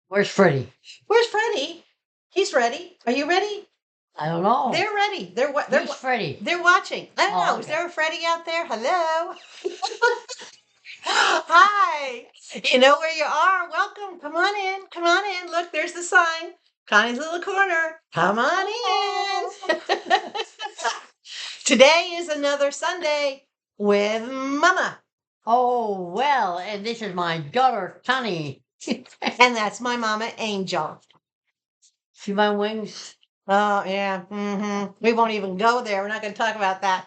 Where's Freddie? Where's Freddie? He's ready. Are you ready? I don't know. They're ready. Who's Freddie? They're watching. I don't know. Oh, Is okay. there a Freddie out there? Hello. Hi. You know where you are. Welcome. Come on in. Come on in. Look, there's the sign. Connie's little corner. Come on in. Today is another Sunday with Mama. Oh, well, and this is my daughter, Connie. And that's my mama, Angel. See my wings? Oh, yeah. We won't even go there. We're not going to talk about that.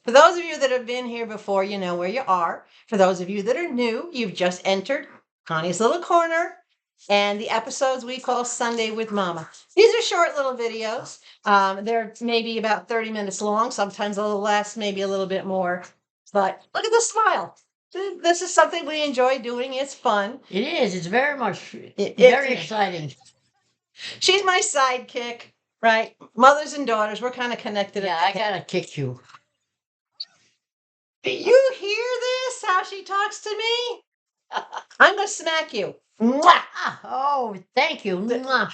For those of you that have been here before, you know where you are. For those of you that are new, you've just entered Connie's Little Corner and the episodes we call Sunday with Mama. These are short little videos. They're maybe about 30 minutes long. Sometimes they'll last maybe a little bit more. But look at the smile. This is something we enjoy doing. It's fun. It is. It's very much, It- very exciting. She's my sidekick, right? Mothers and daughters, we're kind of connected. Yeah, I gotta kick you. Do you hear this? How she talks to me? I'm going to smack you. Mwah! Oh, thank you. Mwah.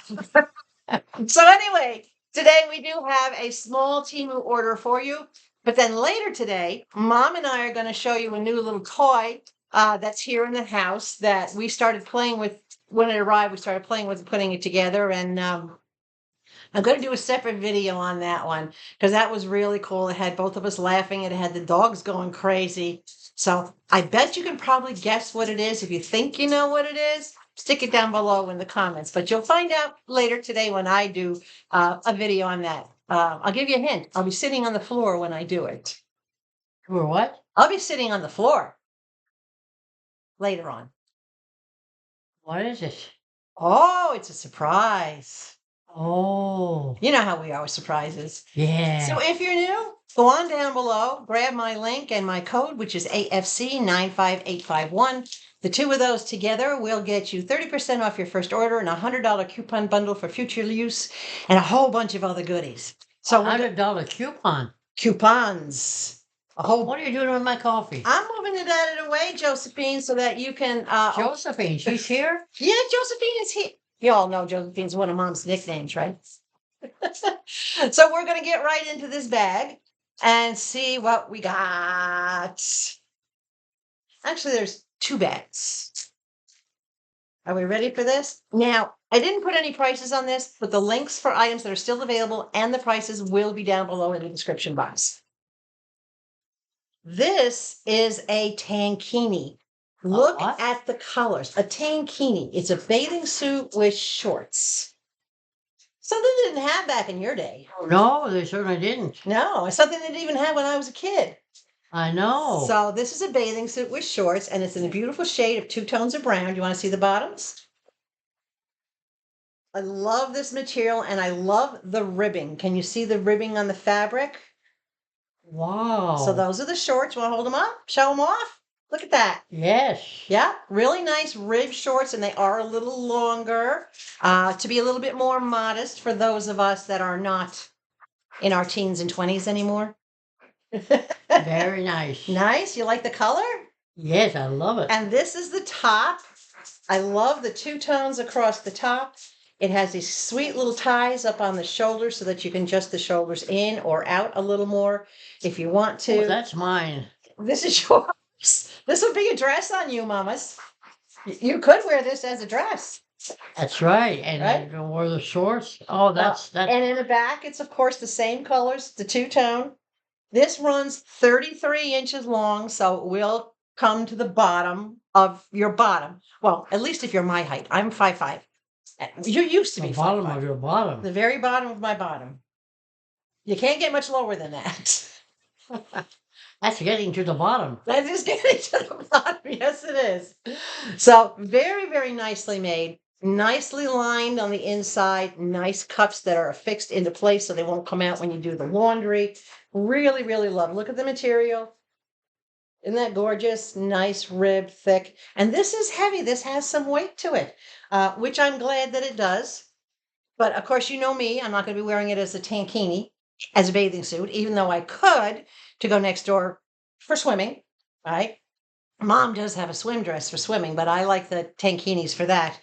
So anyway, today we do have a small Temu order for you. But then later today, Mom and I are going to show you a new little toy that's here in the house that we started playing with when it arrived. We started playing with putting it together. And I'm going to do a separate video on that one because that was really cool. It had both of us laughing. It had the dogs going crazy. So I bet you can probably guess what it is. If you think you know what it is, stick it down below in the comments. But you'll find out later today when I do a video on that. I'll give you a hint. I'll be sitting on the floor when I do it. Or what? I'll be sitting on the floor later on. What is it? Oh, it's a surprise. Oh, You know how we are with surprises. yeah. So if you're new, go on down below, grab my link and my code, which is AFC 95851. The two of those together will get you 30% off your first order and a $100 coupon bundle for future use and a whole bunch of other goodies. So $100 coupon. coupons. A whole. What are you doing with my coffee? I'm moving it out of the way, Josephine, so that you can. Josephine, she's here? Yeah, Josephine is here. You all know Josephine's one of Mom's nicknames, right? So we're going to get right into this bag and see what we got. Actually, there's two bags. Are we ready for this? Now, I didn't put any prices on this, but the links for items that are still available and the prices will be down below in the description box. This is a tankini. Look what? at the colors. A tankini. It's a bathing suit with shorts. Something they didn't have back in your day. No, they certainly didn't. No, it's something they didn't even have when I was a kid. I know. So this is a bathing suit with shorts, and it's in a beautiful shade of 2 tones of brown. Do you want to see the bottoms? I love this material, and I love the ribbing. Can you see the ribbing on the fabric? Wow. So those are the shorts. You want to hold them up? Show them off? Look at that. Yes. Yeah, really nice rib shorts, and they are a little longer to be a little bit more modest for those of us that are not in our teens and 20s anymore. Very nice. Nice. You like the color? Yes, I love it. And this is the top. I love the 2 tones across the top. It has these sweet little ties up on the shoulders so that you can adjust the shoulders in or out a little more if you want to. Oh, that's mine. This is yours. This would be a dress on you, mamas. You could wear this as a dress. That's right. And Right? I wore the shorts. Oh, that's And in the back, it's of course the same colors, the 2 tone. This runs 33 inches long, so it will come to the bottom of your bottom. Well, at least if you're my height. I'm 5'5". You used to the be bottom 5'5". of your bottom. The very bottom of my bottom. You can't get much lower than that. That's getting to the bottom. That is getting to the bottom. Yes, it is. So very, very nicely made. Nicely lined on the inside. Nice cuffs that are affixed into place so they won't come out when you do the laundry. Really, really love it. Look at the material. Isn't that gorgeous? Nice rib, thick. And this is heavy. This has some weight to it, which I'm glad that it does. But of course, you know me. I'm not going to be wearing it as a tankini, as a bathing suit, even though I could to go next door for swimming, right? Mom does have a swim dress for swimming, but I like the tankinis for that.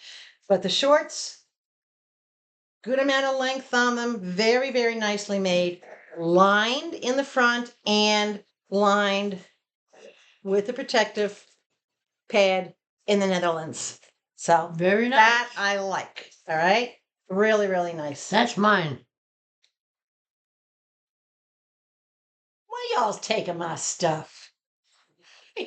But the shorts, good amount of length on them, very, very nicely made, lined in the front and lined with a protective pad in the Netherlands. So Very nice. that I like. All right. Really, really nice. That's mine. Why y'all's taking my stuff? I'll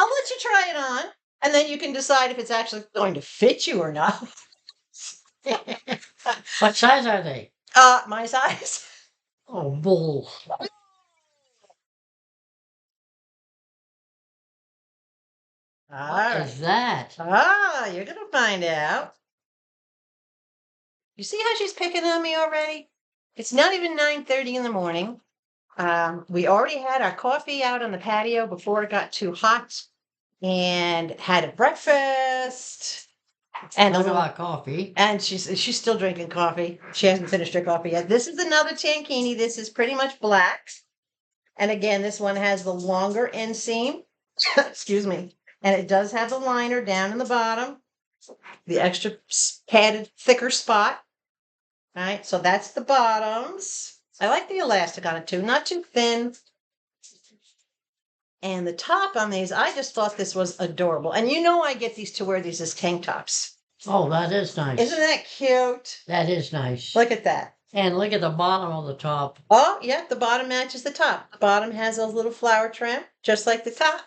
let you try it on, and then you can decide if it's actually going to fit you or not. What size are they? My size. Oh, bull. All What right. is that? You're gonna find out. You see how she's picking on me already? It's not even 9:30 in the morning. We already had our coffee out on the patio before it got too hot, and had a breakfast. And Talk about coffee. And she's still drinking coffee. She hasn't finished her coffee yet. This is another tankini. This is pretty much black. And again, this one has the longer inseam. Excuse me. And it does have the liner down in the bottom. The extra padded, thicker spot. All right. So that's the bottoms. I like the elastic on it too. Not too thin. And the top on these, I just thought this was adorable. And you know I get these to wear these as tank tops. Oh, that is nice. Isn't that cute? That is nice. Look at that. And look at the bottom of the top. Oh, yeah, the bottom matches the top. The bottom has a little flower trim, just like the top.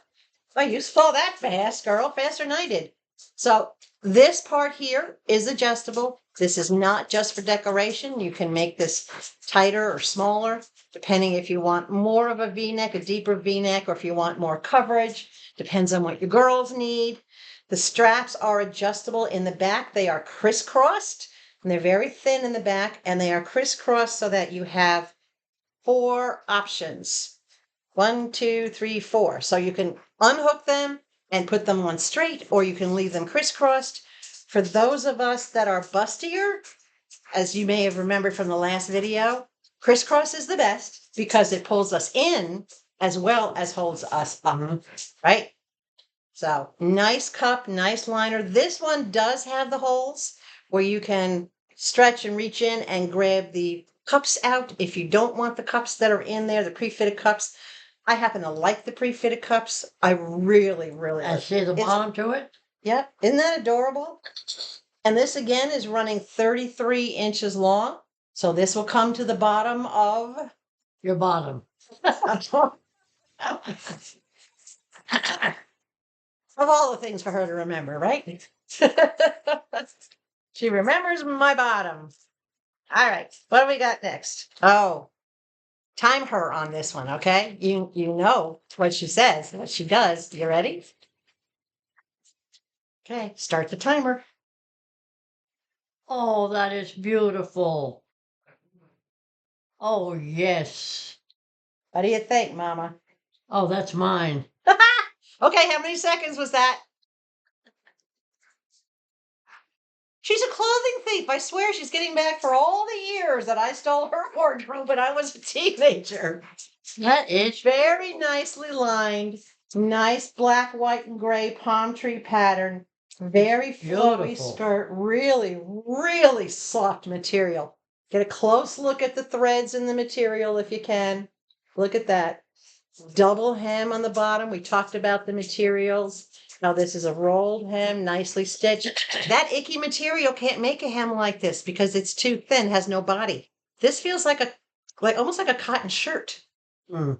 Oh, you saw that fast, girl, faster than I did. So this part here is adjustable. This is not just for decoration. You can make this tighter or smaller, depending if you want more of a V-neck, a deeper V-neck, or if you want more coverage. Depends on what your girls need. The straps are adjustable in the back. They are crisscrossed, and they're very thin in the back, and they are crisscrossed so that you have 4 options. 1, 2, 3, 4. So you can unhook them and put them on straight, or you can leave them crisscrossed. For those of us that are bustier, as you may have remembered from the last video, crisscross is the best because it pulls us in as well as holds us up, right? So nice cup, nice liner. This one does have the holes where you can stretch and reach in and grab the cups out if you don't want the cups that are in there, the pre-fitted cups. I happen to like the pre-fitted cups. I really, really And like see the bottom to it? Yep. Isn't that adorable? And this again is running 33 inches long. So this will come to the bottom of Your bottom. of all the things for her to remember, right? She remembers my bottom. All right. What do we got next? Oh, time her on this one, okay? You know what she says, what she does. You ready? Okay, start the timer. Oh, that is beautiful. Oh, yes. What do you think, Mama? Oh, that's mine. Okay, how many seconds was that? She's a clothing thief. I swear she's getting back for all the years that I stole her wardrobe when I was a teenager. That is Very nicely lined, nice black, white, and gray palm tree pattern. Very flowy beautiful. skirt. Really, really soft material. Get a close look at the threads in the material if you can. Look at that. Double hem on the bottom. We talked about the materials. Now this is a rolled hem, nicely stitched. That icky material can't make a hem like this because it's too thin, has no body. This feels like almost like a cotton shirt. Mm.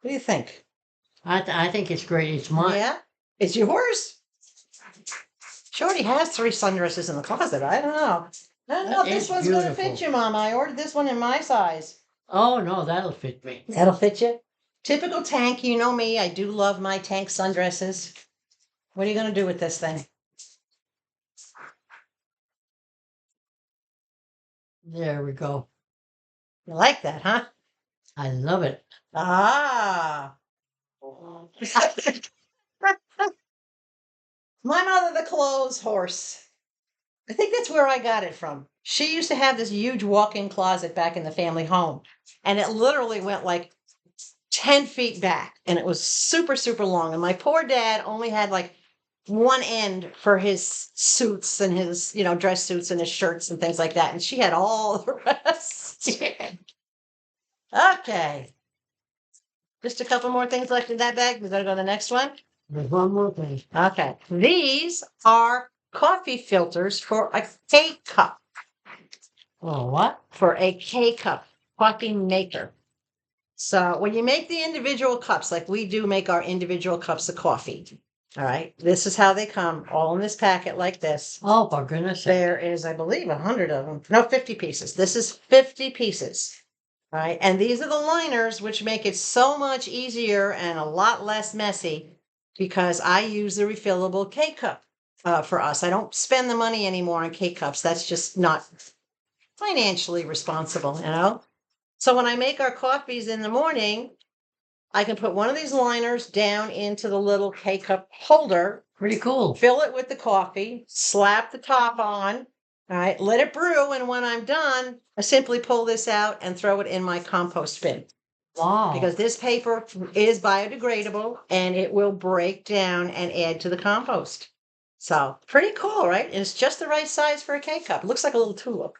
What do you think? I think it's great. It's mine. Yeah, it's yours. She already has 3 sundresses in the closet. I don't know. I don't know if this one's going to fit you, Mama. I ordered this one in my size. Oh, no, that'll fit me. That'll fit you. Typical tank. You know me. I do love my tank sundresses. What are you going to do with this thing? There we go. You like that, huh? I love it. Ah. My mother, the clothes horse. I think that's where I got it from. She used to have this huge walk-in closet back in the family home, and it literally went like 10 feet back, and it was super, super long. And my poor dad only had like one end for his suits and his, dress suits and his shirts and things like that. And she had all the rest. Okay. Just a couple more things left in that bag. We gotta go to the next one. There's one more thing. Okay. These are coffee filters for a K cup. Oh, what? For a K cup coffee maker. So when you make the individual cups, like we do make our individual cups of coffee. All right. This is how they come, all in this packet like this. Oh, for goodness sake. There is, I believe, 100 of them. No, 50 pieces. This is 50 pieces. All right. And these are the liners, which make it so much easier and a lot less messy because I use the refillable K cup for us. I don't spend the money anymore on K cups. That's just not financially responsible, So when I make our coffees in the morning, I can put one of these liners down into the little K cup holder. Pretty cool. Fill it with the coffee, slap the top on, all right, let it brew. And when I'm done, I simply pull this out and throw it in my compost bin. Wow. Because this paper is biodegradable and it will break down and add to the compost. So pretty cool, right? And it's just the right size for a K cup. It looks like a little tulip,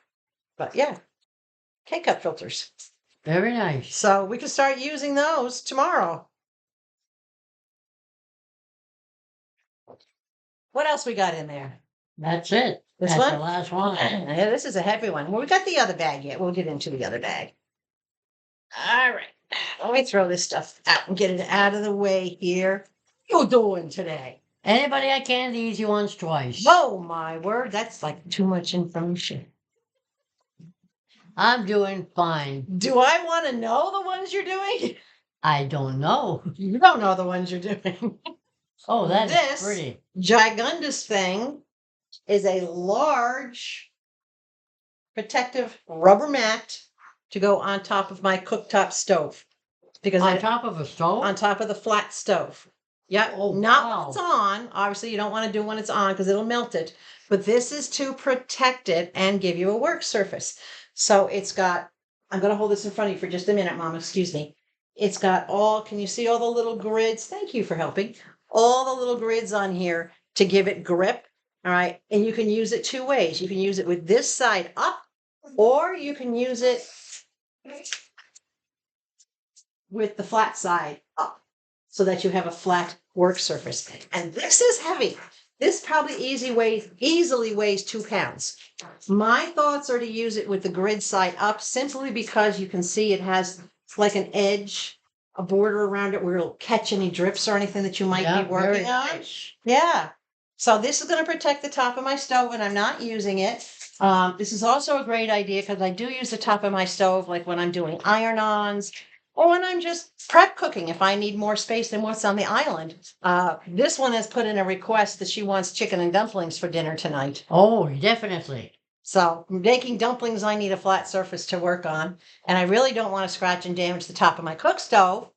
but yeah, K cup filters. Very nice. So we can start using those tomorrow. What else we got in there? That's it. This That's one? the last one. Yeah, this is a heavy one. Well, we got the other bag yet. We'll get into the other bag. All right. Let me throw this stuff out and get it out of the way here. What you doing today? Anybody I candy easy once, twice. Oh, my word. That's like too much information. I'm doing fine. Do I want to know the ones you're doing? I don't know. You don't know the ones you're doing. Oh, that's This pretty. Gigundous thing is a large protective rubber mat to go on top of my cooktop stove. Because On top of a stove? on top of the flat stove. Yep. Oh, not wow. when it's on. Obviously, you don't want to do when it's on because it'll melt it. But this is to protect it and give you a work surface. So it's got, I'm going to hold this in front of you for just a minute, Mom. Excuse me. It's got can you see all the little grids? Thank you for helping. All the little grids on here to give it grip. All right. And you can use it two ways. You can use it with this side up, or you can use it with the flat side up so that you have a flat work surface. And this is heavy. This probably easily weighs 2 pounds. My thoughts are to use it with the grid side up simply because you can see it has like an edge, a border around it where it'll catch any drips or anything that you might Yeah, be working very on. nice. Yeah. So this is going to protect the top of my stove and I'm not using it. This is also a great idea because I do use the top of my stove like when I'm doing iron-ons or when I'm just prep cooking if I need more space than what's on the island. This one has put in a request that she wants chicken and dumplings for dinner tonight. Oh, definitely. So making dumplings, I need a flat surface to work on. And I really don't want to scratch and damage the top of my cook stove.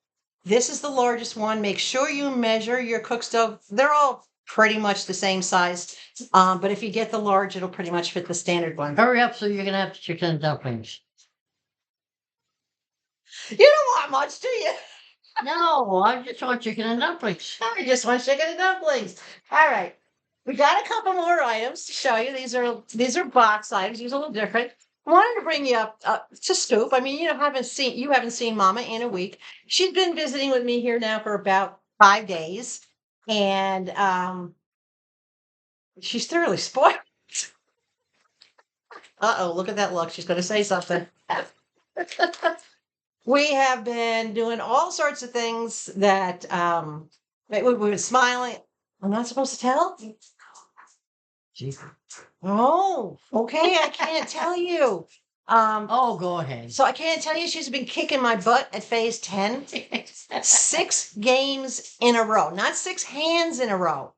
This is the largest one. Make sure you measure your cook stove. They're all pretty much the same size. But if you get the large, it'll pretty much fit the standard one. Hurry up so you're going to have chicken and dumplings. You don't want much, do you? No, I just want chicken and dumplings. I just want chicken and dumplings. All right. We got a couple more items to show you. These are box items. These are a little different. I wanted to bring you up to Scoop. I mean, you haven't seen Mama in a week. She's been visiting with me here now for about 5 days. And she's thoroughly spoiled. Uh-oh, look at that look. She's going to say something. We have been doing all sorts of things that we've been smiling. I'm not supposed to tell? Oh, okay. I can't tell you. Oh, go ahead. So I can't tell you she's been kicking my butt at phase 10. 6 games in a row, not 6 hands in a row.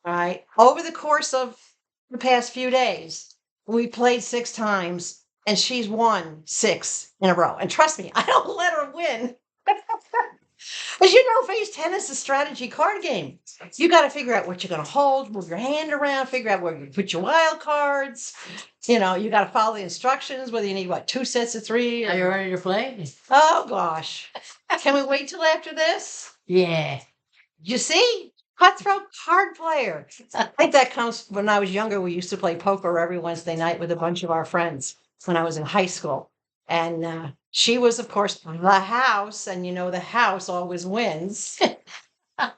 All right. Over the course of the past few days, we played 6 times and she's won 6 in a row. And trust me, I don't let her win. As you know, phase 10 is a strategy card game. You got to figure out what you're going to hold, move your hand around, figure out where you put your wild cards. You know, you got to follow the instructions, whether you need, 2 sets of 3? Are you ready to play? Oh, gosh. Can we wait till after this? Yeah. You see? cutthroat card player. I think that comes when I was younger. We used to play poker every Wednesday night with a bunch of our friends when I was in high school. And she was, of course, the house, and the house always wins.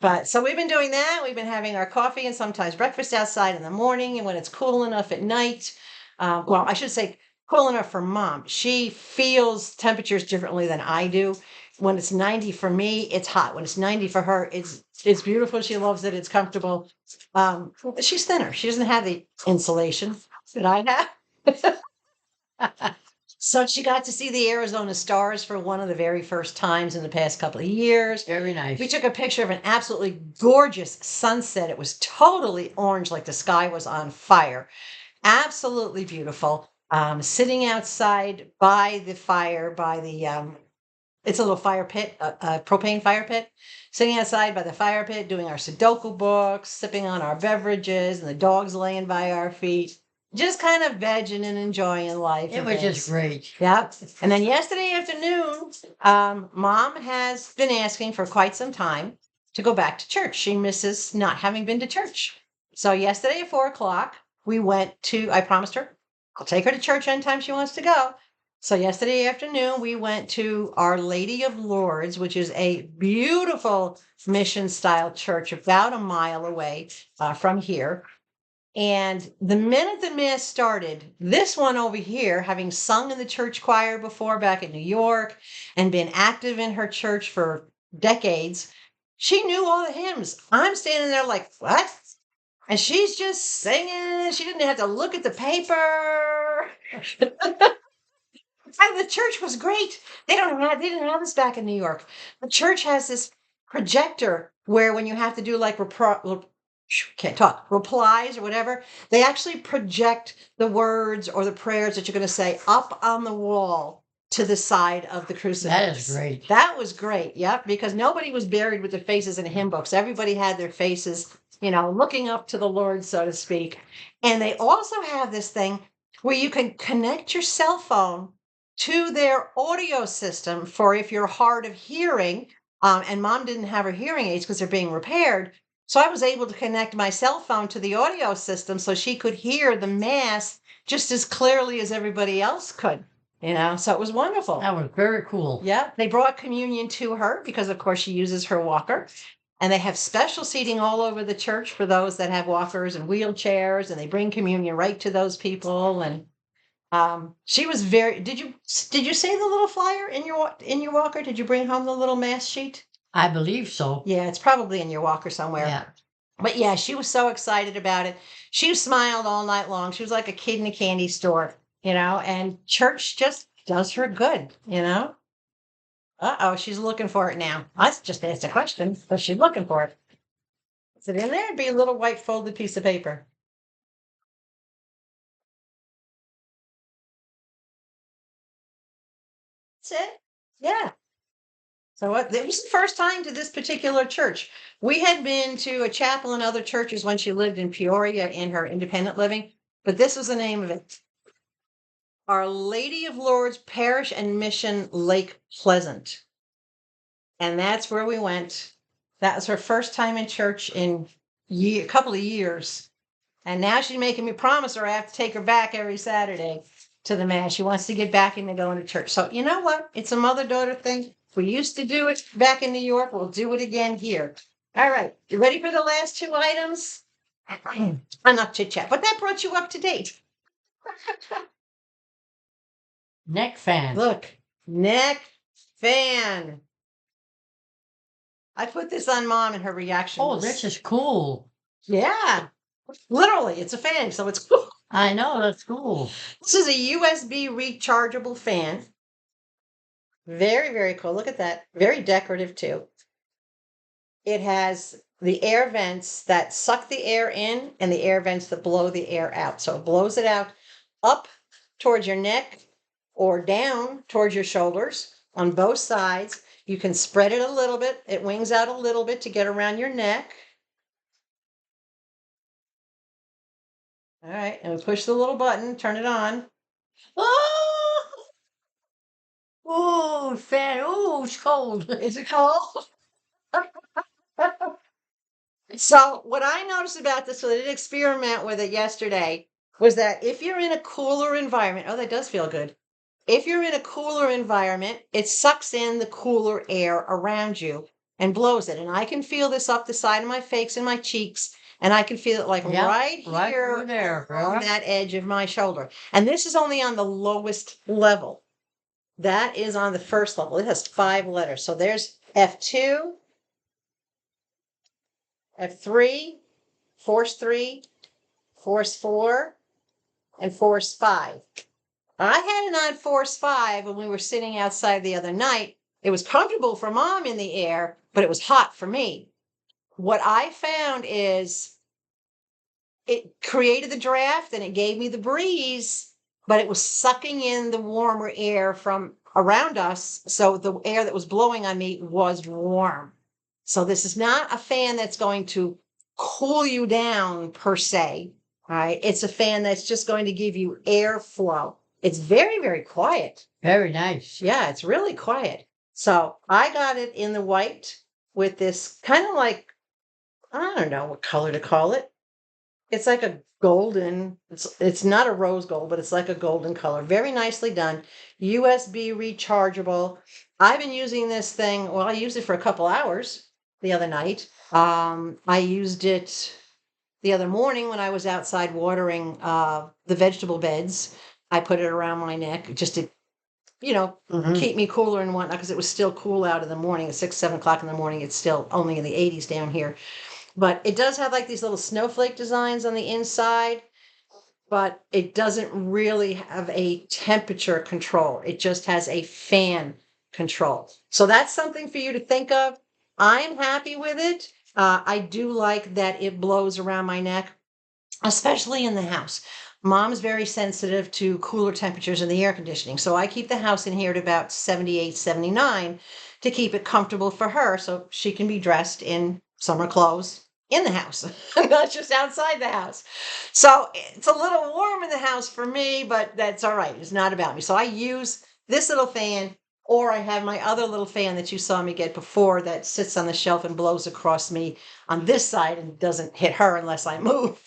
But so we've been doing that. We've been having our coffee and sometimes breakfast outside in the morning, and when it's cool enough at night. Well, I should say cool enough for mom. She feels temperatures differently than I do. When it's 90 for me, it's hot. When it's 90 for her, it's beautiful. She loves it. It's comfortable. She's thinner. She doesn't have the insulation that I have. So she got to see the Arizona stars for one of the very first times in the past couple of years. Very nice. We took a picture of an absolutely gorgeous sunset. It was totally orange, like the sky was on fire. Absolutely beautiful. Sitting outside by the fire, by the it's a little fire pit, a propane fire pit. Sitting outside by the fire pit, doing our Sudoku books, sipping on our beverages, and the dogs laying by our feet. Just kind of vegging and enjoying life. It was just great. Yep. And then yesterday afternoon, mom has been asking for quite some time to go back to church. She misses not having been to church. So yesterday at 4:00, we went to, I promised her, I'll take her to church anytime she wants to go. So yesterday afternoon, we went to Our Lady of Lourdes, which is a beautiful mission style church about a mile away from here. And the minute the mass started, this one over here, having sung in the church choir before back in New York and been active in her church for decades, she knew all the hymns. I'm standing there like, what? And she's just singing. She didn't have to look at the paper. And the church was great. They didn't have this back in New York. The church has this projector where when you have to do like can't talk, replies or whatever, they actually project the words or the prayers that you're going to say up on the wall to the side of the crucifix. That is great. That was great. Yep. Because nobody was buried with their faces in hymn books. Everybody had their faces, looking up to the Lord, so to speak. And they also have this thing where you can connect your cell phone to their audio system for if you're hard of hearing. And mom didn't have her hearing aids because they're being repaired. So I was able to connect my cell phone to the audio system so she could hear the mass just as clearly as everybody else could, so it was wonderful. That was very cool. Yeah. They brought communion to her because, of course, she uses her walker. And they have special seating all over the church for those that have walkers and wheelchairs, and they bring communion right to those people. And she was very. Did you say the little flyer in your walker? Did you bring home the little mass sheet? I believe so. Yeah, it's probably in your walker somewhere. Yeah. But yeah, she was so excited about it. She smiled all night long. She was like a kid in a candy store, and church just does her good, Uh-oh, she's looking for it now. I just asked a question, but she's looking for it. Is it in there? It'd be a little white folded piece of paper. That's it. Yeah. So it was the first time to this particular church. We had been to a chapel and other churches when she lived in Peoria in her independent living, but this was the name of it. Our Lady of Lourdes Parish and Mission, Lake Pleasant. And that's where we went. That was her first time in church in a couple of years. And now she's making me promise her I have to take her back every Saturday to the mass. She wants to get back into going to church. So you know what? It's a mother-daughter thing. We used to do it back in New York. We'll do it again here. All right. You ready for the last two items? Enough chit-chat. But that brought you up to date. Neck fan. Look. Neck fan. I put this on mom and her reaction. Oh, this is cool. Yeah. Literally, it's a fan, so it's cool. I know, that's cool. This is a USB rechargeable fan. Very, very cool. Look at that. Very decorative, too. It has the air vents that suck the air in and the air vents that blow the air out. So it blows it out up towards your neck or down towards your shoulders on both sides. You can spread it a little bit. It wings out a little bit to get around your neck. All right, and we push the little button, turn it on. Oh, oh, fan. Oh, it's cold. Is it cold? So what I noticed about this, so I did an experiment with it yesterday, was that if you're in a cooler environment, oh, that does feel good. If you're in a cooler environment, it sucks in the cooler air around you and blows it. And I can feel this up the side of my face and my cheeks, and I can feel it like Yep, right right here through there. on Yep. that edge of my shoulder. And this is only on the lowest level. That is on the first level. It has 5 letters. So there's F2, F3, force 3, force 4, and force 5. I had it on force 5 when we were sitting outside the other night. It was comfortable for mom in the air, but it was hot for me. What I found is it created the draft and it gave me the breeze, but it was sucking in the warmer air from around us. So the air that was blowing on me was warm. So this is not a fan that's going to cool you down per se. All right. It's a fan that's just going to give you airflow. It's very, very quiet. Very nice. Yeah, it's really quiet. So I got it in the white with this kind of like, I don't know what color to call it. It's like a golden, it's not a rose gold, but it's like a golden color. Very nicely done. USB rechargeable. I've been using this thing, well, I used it for a couple hours the other night. I used it the other morning when I was outside watering the vegetable beds. I put it around my neck just to, keep me cooler and whatnot, because it was still cool out in the morning at 6, 7 o'clock in the morning. It's still only in the 80s down here. But it does have like these little snowflake designs on the inside, but it doesn't really have a temperature control. It just has a fan control. So that's something for you to think of. I'm happy with it. I do like that it blows around my neck, especially in the house. Mom's very sensitive to cooler temperatures in the air conditioning. So I keep the house in here at about 78, 79 to keep it comfortable for her so she can be dressed in summer clothes in the house, not just outside the house. So it's a little warm in the house for me, but that's all right. It's not about me. So I use this little fan, or I have my other little fan that you saw me get before that sits on the shelf and blows across me on this side and doesn't hit her unless I move.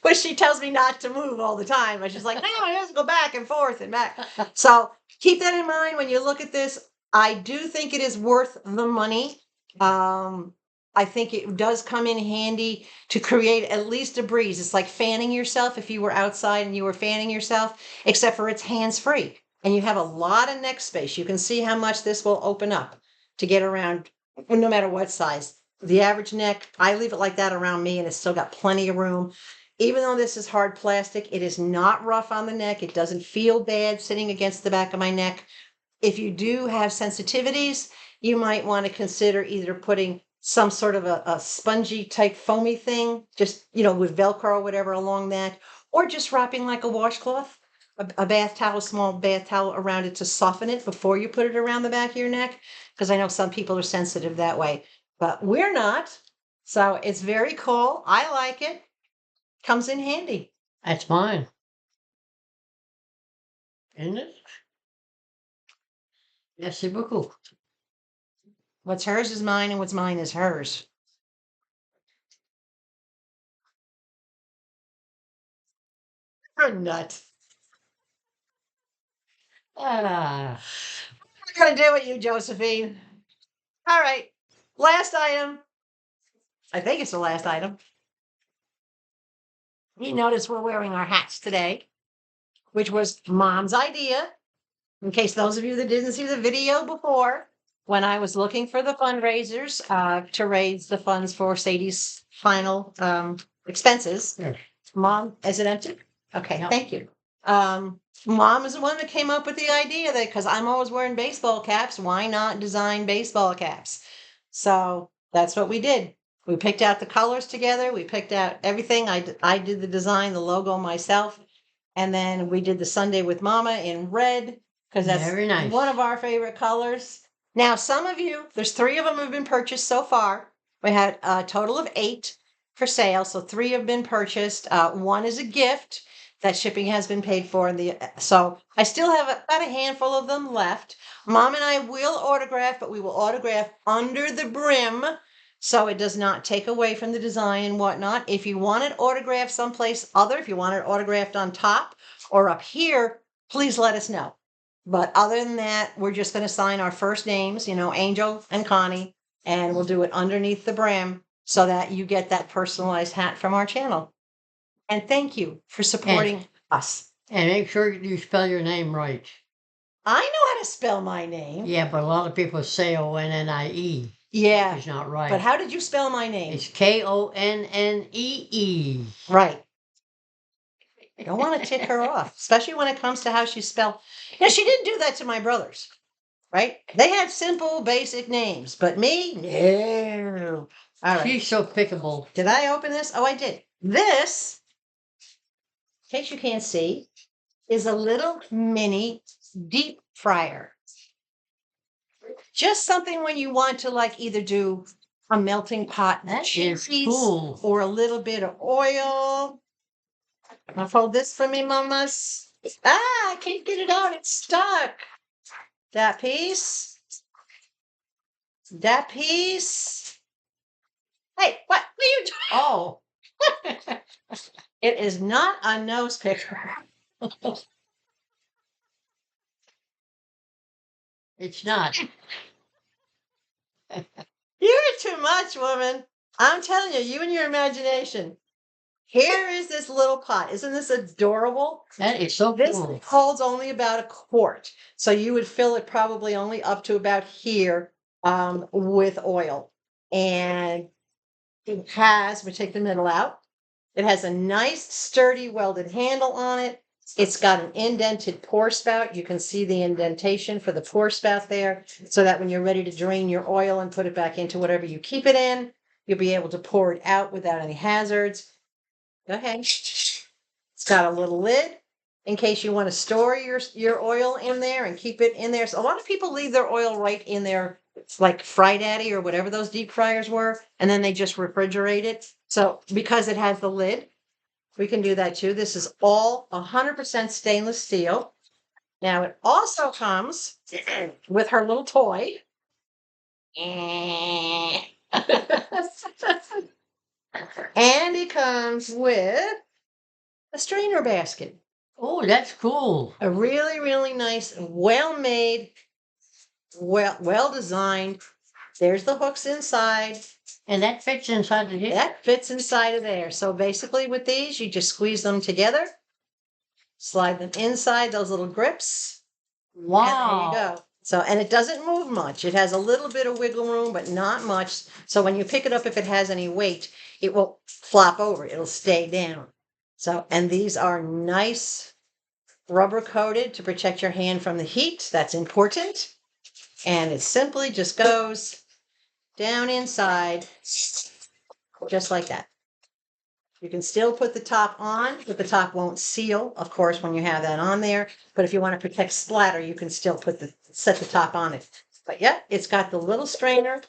But she tells me not to move all the time. But she's like, no, I just go back and forth and back. So keep that in mind when you look at this. I do think it is worth the money. I think it does come in handy to create at least a breeze. It's like fanning yourself if you were outside and you were fanning yourself, except for it's hands-free. And you have a lot of neck space. You can see how much this will open up to get around, no matter what size. The average neck, I leave it like that around me, and it's still got plenty of room. Even though this is hard plastic, it is not rough on the neck. It doesn't feel bad sitting against the back of my neck. If you do have sensitivities, you might want to consider either putting some sort of a spongy type foamy thing, just, with Velcro or whatever along that, or just wrapping like a washcloth, a bath towel, a small bath towel around it to soften it before you put it around the back of your neck. Because I know some people are sensitive that way, but we're not. So it's very cool. I like it. Comes in handy. That's mine. Isn't it? Merci beaucoup. What's hers is mine, and what's mine is hers. You're a nut. Ah, I'm not gonna do it, you Josephine. All right. Last item. I think it's the last item. You notice we're wearing our hats today, which was Mom's idea. In case those of you that didn't see the video before, when I was looking for the fundraisers to raise the funds for Sadie's final expenses. yeah. Mom, is it empty? Okay, Yep. thank you. Mom is the one that came up with the idea that, because I'm always wearing baseball caps, why not design baseball caps? So that's what we did. We picked out the colors together. We picked out everything. I did the design, the logo myself. And then we did the Sunday with Mama in red, because that's Very nice. one of our favorite colors. Now, some of you, there's 3 of them have been purchased so far. We had a total of 8 for sale. So 3 have been purchased. 1 is a gift. That shipping has been paid for. So I still have about a handful of them left. Mom and I will autograph, but we will autograph under the brim. so it does not take away from the design and whatnot. If you want it autographed someplace other, if you want it autographed on top or up here, please let us know. But other than that, we're just going to sign our first names, Angel and Connie, and we'll do it underneath the brim so that you get that personalized hat from our channel. And thank you for supporting us. And make sure you spell your name right. I know how to spell my name. Yeah, but a lot of people say Onnie. Yeah. It's not right. But how did you spell my name? It's Konnee. Right. I don't want to tick her off, especially when it comes to how she spelled. She didn't do that to my brothers, right? They had simple, basic names, but me, no. All right. She's so pickable. Did I open this? Oh, I did. This, in case you can't see, is a little mini deep fryer. Just something when you want to either do a melting pot That cheese is cool. or a little bit of oil. I'll fold this for me, mamas. I can't get it out. It's stuck. That piece. That piece. Hey, what are you doing? Oh. It is not a nose picker. It's not. You're too much, woman. I'm telling you, you and your imagination. Here is this little pot. Isn't this adorable? That is so This cool. holds only about a quart. So you would fill it probably only up to about here with oil. And it has, we take the middle out. It has a nice, sturdy, welded handle on it. It's got an indented pour spout. You can see the indentation for the pour spout there, so that when you're ready to drain your oil and put it back into whatever you keep it in, you'll be able to pour it out without any hazards. Go ahead. It's got a little lid in case you want to store your oil in there and keep it in there. So a lot of people leave their oil right in there, like Fry Daddy or whatever those deep fryers were, and then they just refrigerate it. So because it has the lid, we can do that too. This is all 100% stainless steel. Now it also comes with her little toy. And it comes with a strainer basket. Oh, that's cool. A really, really nice, well-made, well-designed. There's the hooks inside. And that fits inside of here? That fits inside of there. So basically with these, you just squeeze them together, slide them inside those little grips. Wow. And there you go. So, and it doesn't move much. It has a little bit of wiggle room, but not much. So when you pick it up, if it has any weight, it will flop over. It'll stay down. So, and these are nice rubber coated to protect your hand from the heat. That's important. And it simply just goes down inside, just like that. You can still put the top on, but the top won't seal, of course, when you have that on there. But if you want to protect splatter, you can still set the top on it. But yeah, it's got the little strainer.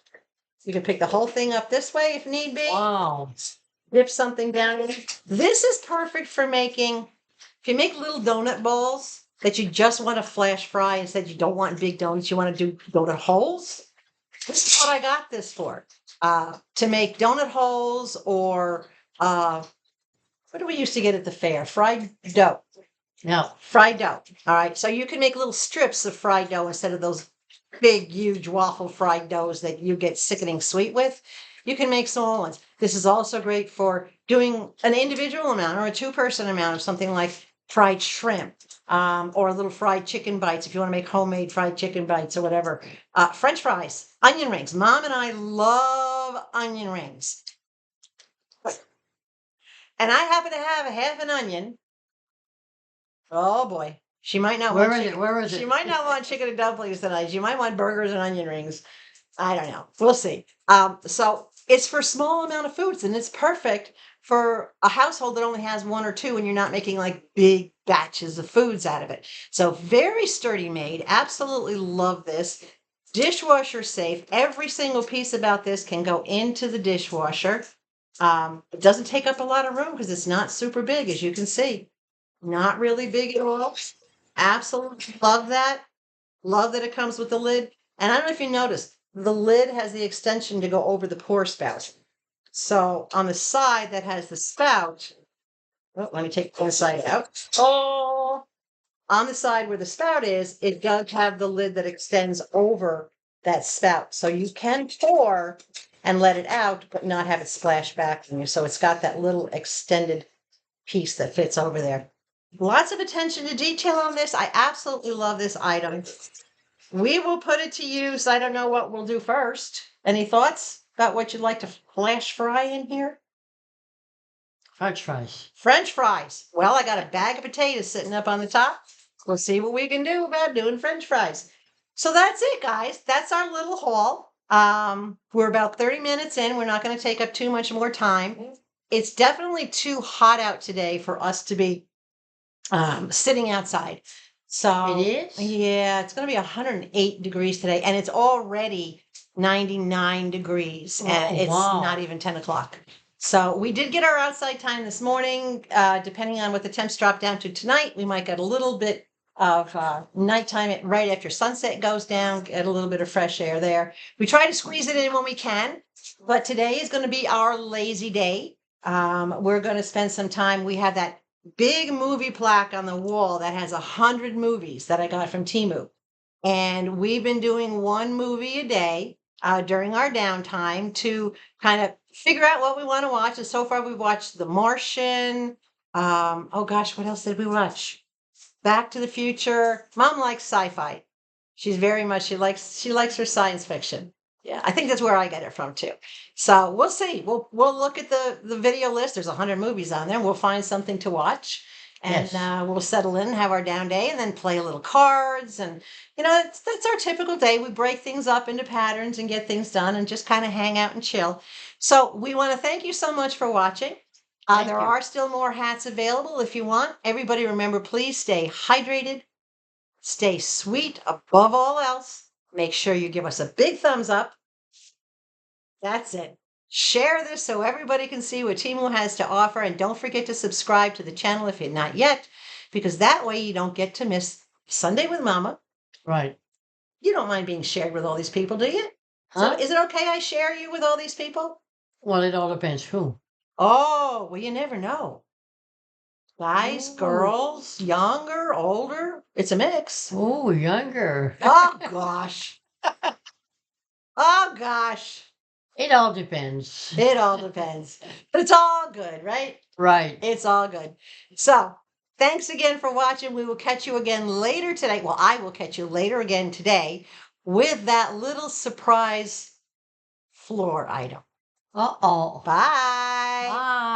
You can pick the whole thing up this way if need be. Wow. Dip something down in. This is perfect for making, if you make little donut balls that you just want to flash fry instead you don't want big donuts, you want to do donut holes. This is what I got this for. To make donut holes or what do we used to get at the fair? Fried dough. No. Fried dough. All right. So you can make little strips of fried dough instead of those big, huge waffle fried doughs that you get sickening sweet with. You can make small ones. This is also great for doing an individual amount or a two-person amount of something like fried shrimp or little fried chicken bites if you want to make homemade fried chicken bites or whatever. French fries, onion rings. Mom and I love onion rings. And I happen to have a half an onion. Oh boy. She might not want chicken. Where is it? She might not want chicken and dumplings tonight. She might want burgers and onion rings. I don't know. We'll see. So it's for small amount of foods, and it's perfect for a household that only has one or two, and you're not making like big batches of foods out of it. So very sturdy made. Absolutely love this. Dishwasher safe. Every single piece about this can go into the dishwasher. It doesn't take up a lot of room because it's not super big, as you can see. Not really big at all. Absolutely love that. Love that it comes with the lid. And I don't know if you noticed, the lid has the extension to go over the pour spout. So on the side that has the spout, oh, let me take one side out. Oh, on the side where the spout is, it does have the lid that extends over that spout. So you can pour and let it out, but not have it splash back on you. So it's got that little extended piece that fits over there. Lots of attention to detail on this. I absolutely love this item. We will put it to use. I don't know what we'll do first. Any thoughts about what you'd like to flash fry in here? French fries. French fries. Well, I got a bag of potatoes sitting up on the top. We'll see what we can do about doing French fries. So that's it, guys. That's our little haul. We're about 30 minutes in. We're not going to take up too much more time. It's definitely too hot out today for us to be sitting outside. So It is? yeah, it's going to be 108 degrees today, and it's already 99 degrees, and it's not even 10 o'clock. So we did get our outside time this morning. Depending on what the temps drop down to tonight, we might get a little bit of nighttime right after sunset goes down, get a little bit of fresh air there. We try to squeeze it in when we can, but today is going to be our lazy day. We're going to spend some time. We have that big movie plaque on the wall that has 100 movies that I got from Temu. And we've been doing one movie a day during our downtime to kind of figure out what we want to watch. And so far we've watched The Martian. Oh gosh, what else did we watch? Back to the Future. Mom likes sci-fi. She's very much, she likes her science fiction. Yeah, I think that's where I get it from too. So we'll see. We'll look at the video list. There's 100 movies on there. We'll find something to watch, and Yes. we'll settle in, have our down day, and then play a little cards. And that's our typical day. We break things up into patterns and get things done, and just kind of hang out and chill. So we want to thank you so much for watching. Thank There you. are still more hats available if you want. Everybody, remember, please stay hydrated. Stay sweet above all else. Make sure you give us a big thumbs up. That's it. Share this so everybody can see what Temu has to offer. And don't forget to subscribe to the channel if you're not yet, because that way you don't get to miss Sunday with Mama. Right. You don't mind being shared with all these people, do you? Huh? So is it okay I share you with all these people? Well, it all depends who. Oh, well, you never know. Guys, Ooh. girls, younger, older. It's a mix. Oh, younger. Oh, gosh. Oh, gosh. It all depends. It all depends. But it's all good, right? Right. It's all good. So thanks again for watching. We will catch you again later today. Well, I will catch you later again today with that little surprise floor item. Uh-oh. Bye. Bye.